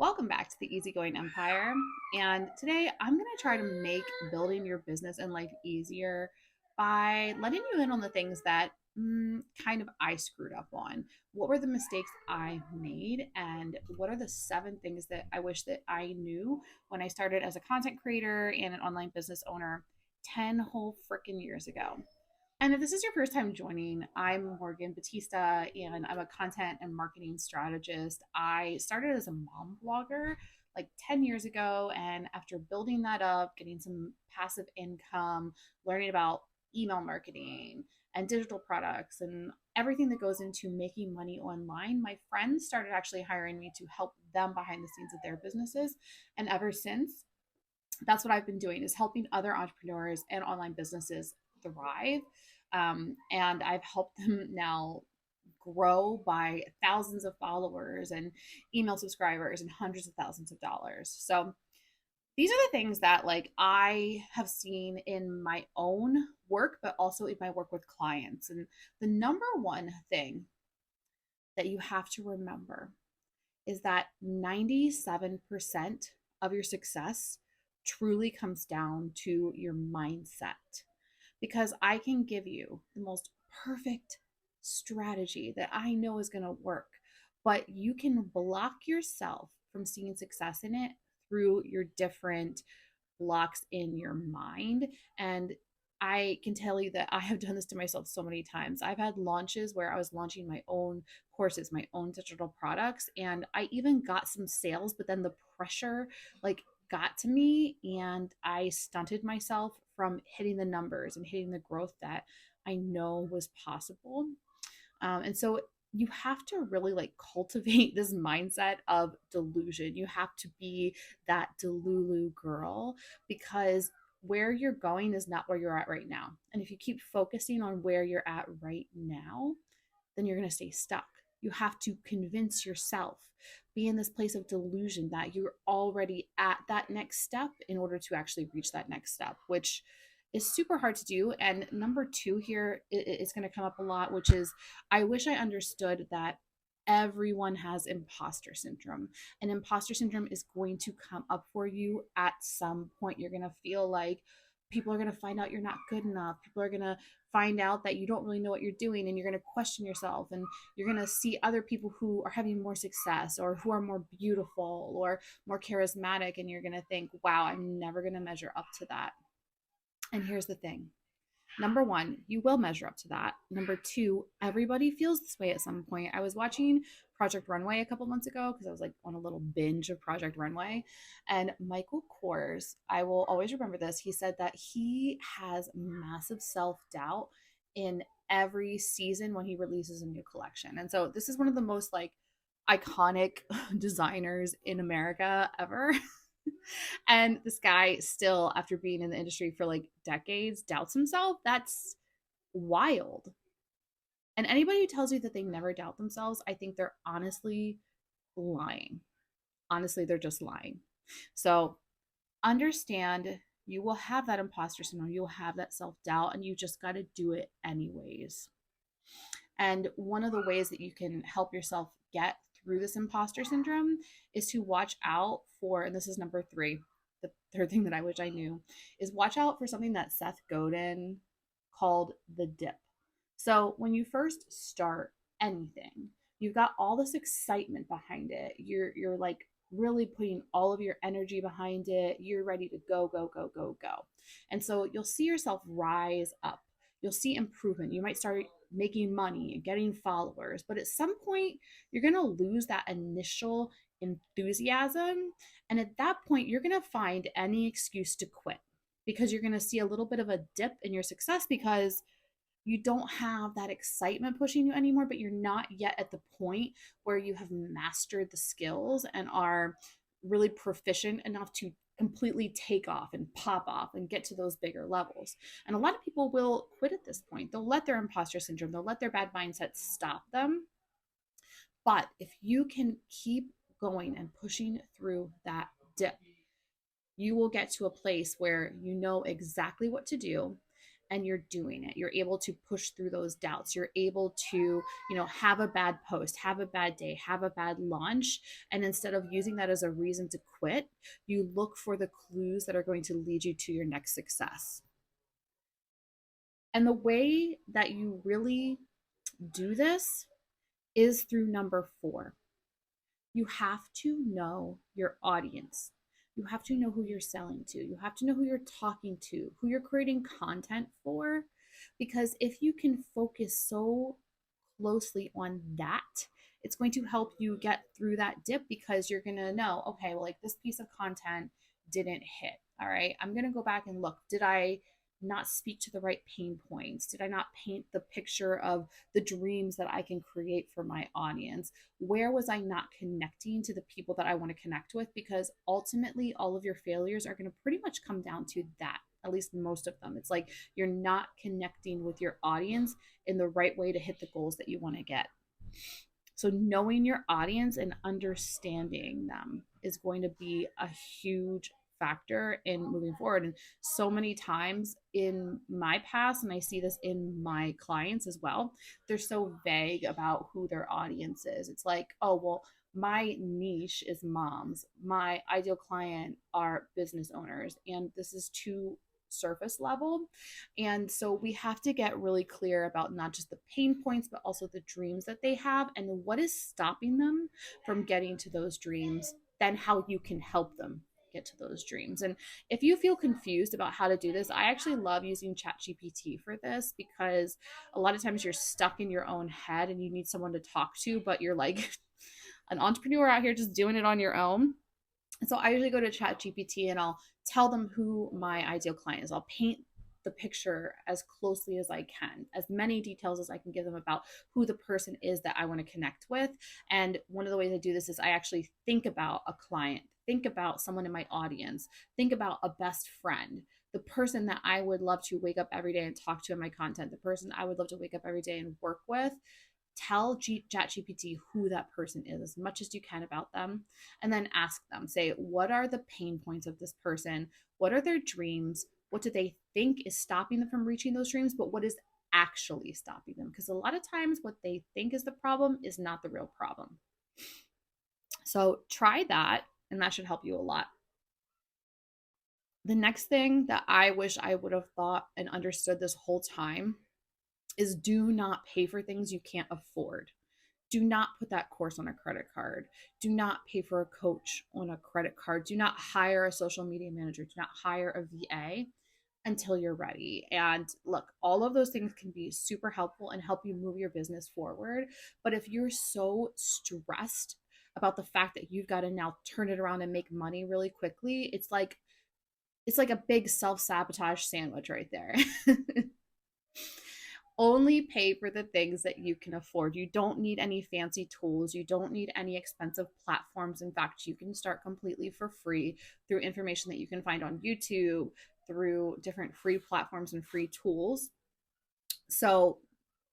Welcome back to the Easygoing Empire. And today I'm going to try to make building your business and life easier by letting you in on the things that kind of I screwed up on. What were the mistakes I made? And what are the 7 things that I wish that I knew when I started as a content creator and an online business owner 10 whole freaking years ago? And if this is your first time joining, I'm Morgan Batista and I'm a content and marketing strategist. I started as a mom blogger like 10 years ago. And after building that up, getting some passive income, learning about email marketing and digital products and everything that goes into making money online, my friends started actually hiring me to help them behind the scenes of their businesses. And ever since, that's what I've been doing is helping other entrepreneurs and online businesses thrive. And I've helped them now grow by thousands of followers and email subscribers and hundreds of thousands of dollars. So these are the things that like I have seen in my own work, but also in my work with clients. And the number one thing that you have to remember is that 97% of your success truly comes down to your mindset. Because I can give you the most perfect strategy that I know is going to work, but you can block yourself from seeing success in it through your different blocks in your mind. And I can tell you that I have done this to myself so many times. I've had launches where I was launching my own courses, my own digital products, and I even got some sales, but then the pressure like got to me and I stunted myself from hitting the numbers and hitting the growth that I know was possible. And so you have to really like cultivate this mindset of delusion. You have to be that Delulu girl because where you're going is not where you're at right now. And if you keep focusing on where you're at right now, then you're going to stay stuck. You have to convince yourself, be in this place of delusion that you're already at that next step in order to actually reach that next step, which is super hard to do. And number two here is going to come up a lot, which is I wish I understood that everyone has imposter syndrome, and imposter syndrome is going to come up for you at some point. You're going to feel like people are going to find out you're not good enough. People are going to find out that you don't really know what you're doing, and you're going to question yourself, and you're going to see other people who are having more success or who are more beautiful or more charismatic, and you're going to think, wow, I'm never going to measure up to that. And here's the thing. Number one, you will measure up to that. Number two, everybody feels this way at some point. I was watching Project Runway a couple months ago because I was like on a little binge of Project Runway. And Michael Kors, I will always remember this. He said that he has massive self doubt in every season when he releases a new collection. And so this is one of the most like iconic designers in America ever. And this guy still, after being in the industry for like decades, doubts himself. That's wild. And anybody who tells you that they never doubt themselves, I think they're honestly lying. Honestly, they're just lying. So understand you will have that imposter syndrome, you'll have that self doubt, and you just got to do it anyways. And one of the ways that you can help yourself get through this imposter syndrome is to watch out for, and this is number three, the third thing that I wish I knew, is watch out for something that Seth Godin called the dip. So when you first start anything, you've got all this excitement behind it. You're like really putting all of your energy behind it. You're ready to go, go, go, go, go. And so you'll see yourself rise up. You'll see improvement. You might start making money and getting followers, but at some point, you're going to lose that initial enthusiasm. And at that point, you're going to find any excuse to quit because you're going to see a little bit of a dip in your success because you don't have that excitement pushing you anymore, but you're not yet at the point where you have mastered the skills and are really proficient enough to completely take off and pop off and get to those bigger levels. And a lot of people will quit at this point. They'll let their imposter syndrome, they'll let their bad mindset stop them. But if you can keep going and pushing through that dip, you will get to a place where you know exactly what to do and you're doing it. You're able to push through those doubts. You're able to, have a bad post, have a bad day, have a bad launch. And instead of using that as a reason to quit, you look for the clues that are going to lead you to your next success. And the way that you really do this is through number 4. You have to know your audience. You have to know who you're selling to. You have to know who you're talking to, who you're creating content for. Because if you can focus so closely on that, it's going to help you get through that dip, because you're going to know, okay, well, like this piece of content didn't hit. All right, I'm going to go back and look. Did I not speak to the right pain points? Did I not paint the picture of the dreams that I can create for my audience? Where was I not connecting to the people that I want to connect with? Because ultimately, all of your failures are going to pretty much come down to that. At least most of them. It's like you're not connecting with your audience in the right way to hit the goals that you want to get. So knowing your audience and understanding them is going to be a huge factor in moving forward. And so many times in my past, and I see this in my clients as well, they're so vague about who their audience is. It's like, oh, well, my niche is moms. My ideal client are business owners. And this is too surface level. And so we have to get really clear about not just the pain points, but also the dreams that they have and what is stopping them from getting to those dreams, then how you can help them get to those dreams. And if you feel confused about how to do this, I actually love using ChatGPT for this, because a lot of times you're stuck in your own head and you need someone to talk to, but you're like an entrepreneur out here just doing it on your own. And so I usually go to ChatGPT and I'll tell them who my ideal client is. I'll paint the picture as closely as I can, as many details as I can give them about who the person is that I want to connect with. And one of the ways I do this is I actually think about a client, think about someone in my audience, think about a best friend, the person that I would love to wake up every day and talk to in my content, the person I would love to wake up every day and work with. Tell ChatGPT who that person is as much as you can about them, and then ask them, say, what are the pain points of this person? What are their dreams? What do they think is stopping them from reaching those dreams? But what is actually stopping them? Because a lot of times what they think is the problem is not the real problem. So try that, and that should help you a lot. The next thing that I wish I would have thought and understood this whole time is do not pay for things you can't afford. Do not put that course on a credit card. Do not pay for a coach on a credit card. Do not hire a social media manager. Do not hire a VA until you're ready. And look, all of those things can be super helpful and help you move your business forward. But if you're so stressed about the fact that you've got to now turn it around and make money really quickly, it's like a big self-sabotage sandwich right there. Only pay for the things that you can afford. You don't need any fancy tools. You don't need any expensive platforms. In fact, you can start completely for free through information that you can find on YouTube, through different free platforms and free tools. So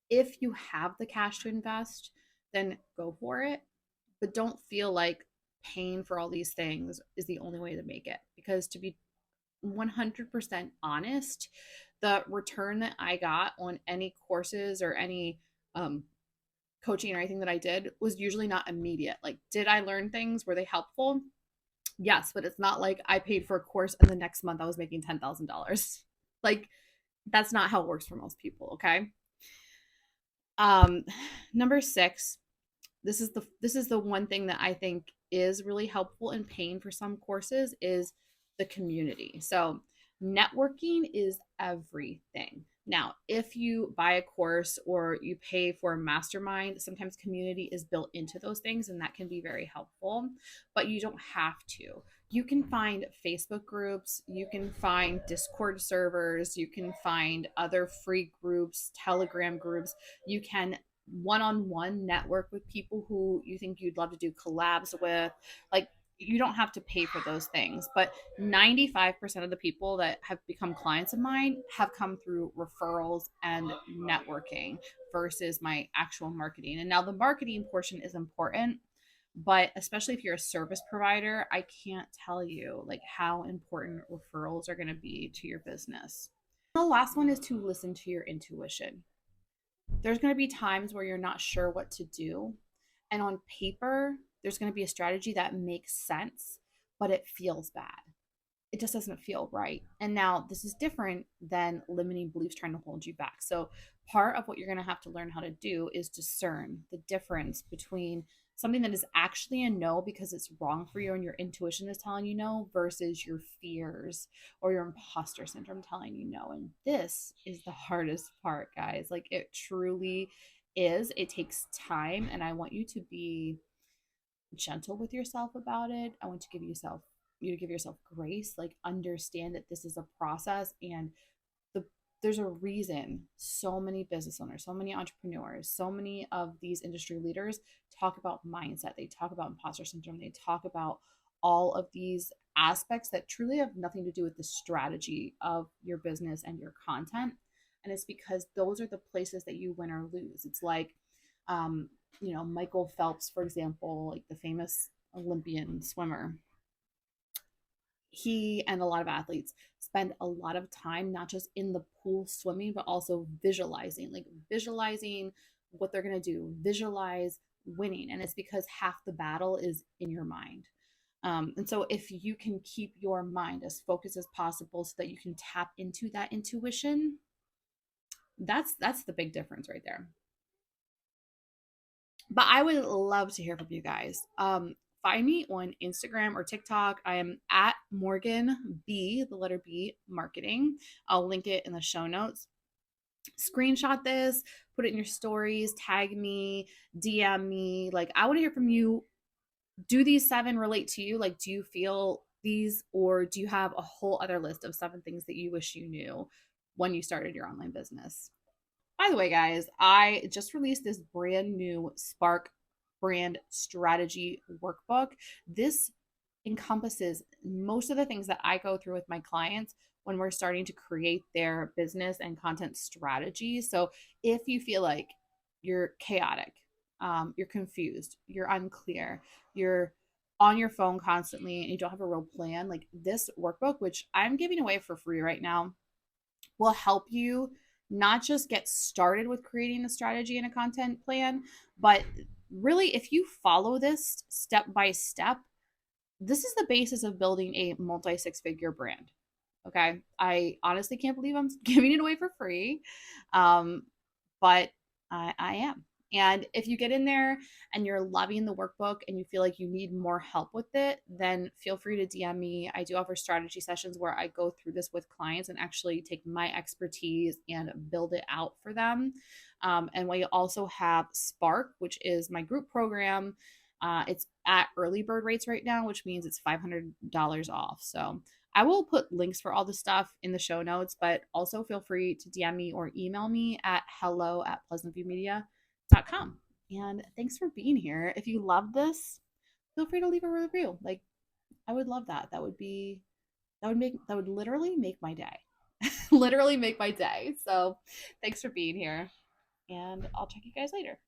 if you have the cash to invest, then go for it. But don't feel like paying for all these things is the only way to make it. Because to be 100% honest, the return that I got on any courses or any coaching or anything that I did was usually not immediate. Like, did I learn things? Were they helpful? Yes, but it's not like I paid for a course and the next month I was making $10,000. Like, that's not how it works for most people, okay? Number 6, this is the one thing that I think is really helpful in paying for some courses is the community. So networking is everything. Now, if you buy a course or you pay for a mastermind, sometimes community is built into those things, and that can be very helpful, but you don't have to. You can find Facebook groups, you can find Discord servers, you can find other free groups, Telegram groups. You can one-on-one network with people who you think you'd love to do collabs with. Like, you don't have to pay for those things, but 95% of the people that have become clients of mine have come through referrals and networking versus my actual marketing. And now the marketing portion is important, but especially if you're a service provider, I can't tell you like how important referrals are going to be to your business. The last one is to listen to your intuition. There's going to be times where you're not sure what to do. And on paper, there's going to be a strategy that makes sense, but it feels bad. It just doesn't feel right. And now this is different than limiting beliefs trying to hold you back. So, part of what you're going to have to learn how to do is discern the difference between something that is actually a no because it's wrong for you and your intuition is telling you no versus your fears or your imposter syndrome telling you no. And this is the hardest part, guys. Like, it truly is. It takes time. And I want you to be gentle with yourself about it. I want to give yourself you to give yourself grace, like understand that this is a process and the there's a reason so many business owners, so many entrepreneurs, so many of these industry leaders talk about mindset. They talk about imposter syndrome. They talk about all of these aspects that truly have nothing to do with the strategy of your business and your content. And it's because those are the places that you win or lose. It's like Michael Phelps, for example, like the famous Olympian swimmer, he and a lot of athletes spend a lot of time not just in the pool swimming, but also visualizing what they're going to do, visualize winning. And it's because half the battle is in your mind. And so if you can keep your mind as focused as possible so that you can tap into that intuition, that's the big difference right there. But I would love to hear from you guys. Find me on Instagram or TikTok. I am at Morgan B, the letter B, marketing. I'll link it in the show notes. Screenshot this, put it in your stories, tag me, DM me. Like, I want to hear from you. Do these 7 relate to you? Like, do you feel these, or do you have a whole other list of 7 things that you wish you knew when you started your online business? By the way, guys, I just released this brand new Spark brand strategy workbook. This encompasses most of the things that I go through with my clients when we're starting to create their business and content strategies. So if you feel like you're chaotic, you're confused, you're unclear, you're on your phone constantly and you don't have a real plan, like this workbook, which I'm giving away for free right now, will help you not just get started with creating a strategy and a content plan, but really, if you follow this step by step, this is the basis of building a multi 6-figure brand. Okay. I honestly can't believe I'm giving it away for free. But I am. And if you get in there and you're loving the workbook and you feel like you need more help with it, then feel free to DM me. I do offer strategy sessions where I go through this with clients and actually take my expertise and build it out for them. And we also have Spark, which is my group program. It's at early bird rates right now, which means it's $500 off. So I will put links for all the stuff in the show notes, but also feel free to DM me or email me at hello@pleasantviewmedia.com. And thanks for being here. If you love this, feel free to leave a review. Like, I would love that. That would literally make my day. Literally make my day. So thanks for being here. And I'll check you guys later.